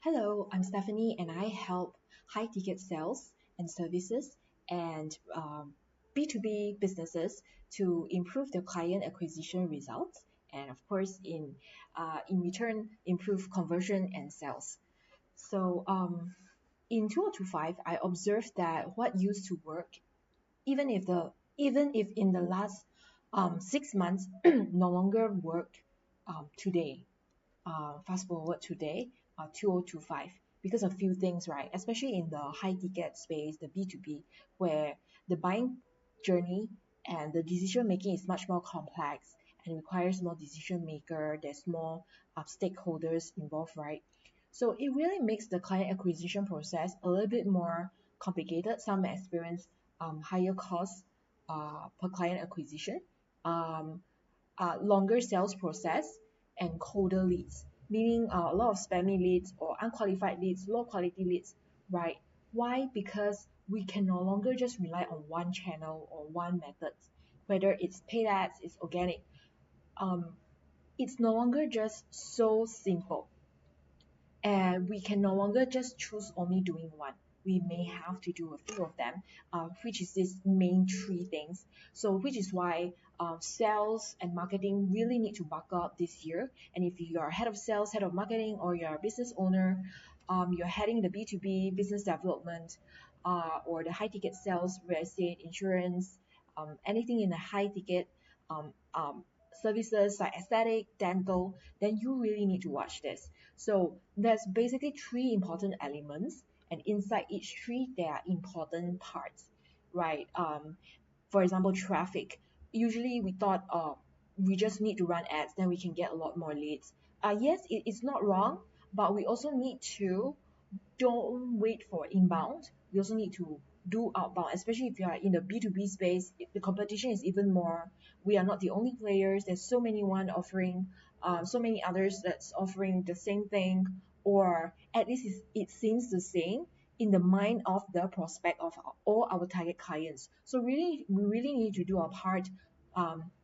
Hello, I'm Stephanie, and I help high ticket sales and services and B2B businesses to improve their client acquisition results, and of course, in return, improve conversion and sales. So, in 2025, I observed that what used to work, even if the even if in the last 6 months no longer work today. Fast forward today, 2025, because of few things, right? Especially in the high ticket space, the B2B, where the buying journey and the decision making is much more complex and requires more decision maker. There's more stakeholders involved, right? So it really makes the client acquisition process a little bit more complicated. Some may experience higher costs per client acquisition, um, longer sales process, and colder leads, meaning a lot of spammy leads or unqualified leads, low quality leads, right? Why? Because we can no longer just rely on one channel or one method, whether it's paid ads, it's organic. Um, it's no longer just so simple, and we can no longer just choose only doing one. We may have to do a few of them, which is this main three things. So, which is why sales and marketing really need to buckle up this year. And if you're head of sales, head of marketing, or you're a business owner, you're heading the B2B business development, or the high ticket sales, real estate, insurance, anything in the high ticket um, um, services like aesthetic, dental, then you really need to watch this. So there's basically three important elements, and inside each three, there are important parts, right? For example, traffic. Usually, we thought, we just need to run ads, then we can get a lot more leads. Yes, it's not wrong, but we also need to don't wait for inbound. We also need to do outbound, especially if you are in the B2B space. The competition is even more. We are not the only players. There's so many one offering, so many others that's offering the same thing, or at least it seems the same in the mind of the prospect of all our target clients. So really, we really need to do our part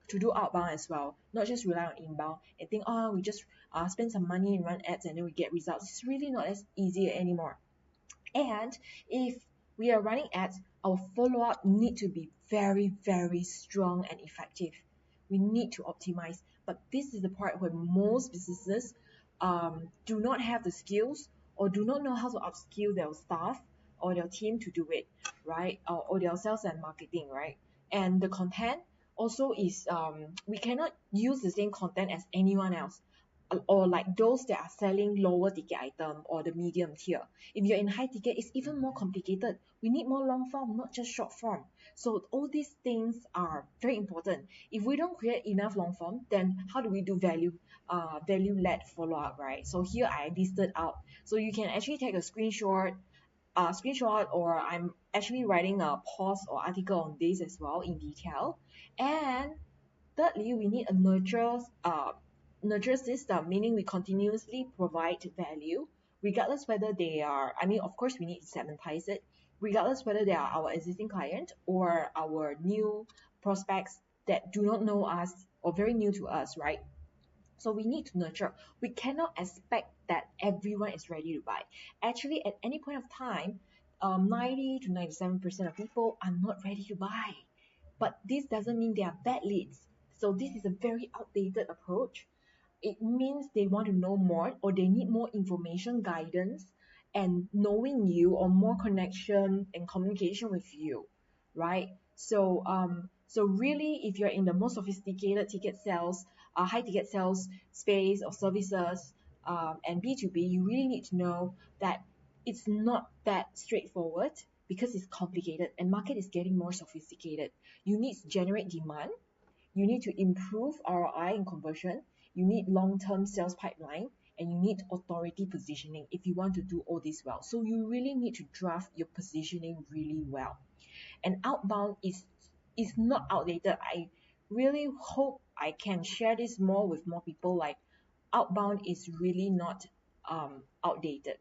to do outbound as well, not just rely on inbound and think, oh, we just spend some money and run ads and then we get results. It's really not as easy anymore. And if we are running ads, our follow-up need to be very, very strong and effective. We need to optimize. But this is the part where most businesses do not have the skills or do not know how to upskill their staff or their team to do it, right? Or their sales and marketing, right? And the content also is we cannot use the same content as anyone else, or like those that are selling lower ticket item or the medium tier. If you're in high ticket, it's even more complicated. We need more long form, not just short form. So all these things are very important. If we don't create enough long form, then how do we do value led follow up, right? So here I listed out. So you can actually take a screenshot, or I'm actually writing a post or article on this as well in detail. And thirdly, we need a nurture system, meaning we continuously provide value, regardless whether they are, I mean, of course, we need to segmentize it, regardless whether they are our existing client or our new prospects that do not know us or very new to us, right? So we need to nurture. We cannot expect that everyone is ready to buy. Actually, at any point of time, 90 to 97% of people are not ready to buy. But this doesn't mean they are bad leads. So this is a very outdated approach. It means they want to know more, or they need more information, guidance, and knowing you, or more connection and communication with you, right? So really, if you're in the most sophisticated ticket sales, high ticket sales space or services, and B2B, you really need to know that it's not that straightforward, because it's complicated and market is getting more sophisticated. You need to generate demand, you need to improve ROI and conversion, you need long-term sales pipeline, and you need authority positioning if you want to do all this well. So you really need to draft your positioning really well. And outbound is not outdated. I really hope I can share this more with more people. Like, outbound is really not outdated,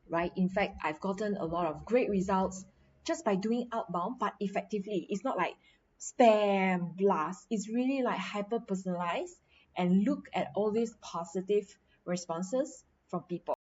right? In fact, I've gotten a lot of great results just by doing outbound, but effectively. It's not like spam blast. It's really like hyper personalized, and look at all these positive responses from people.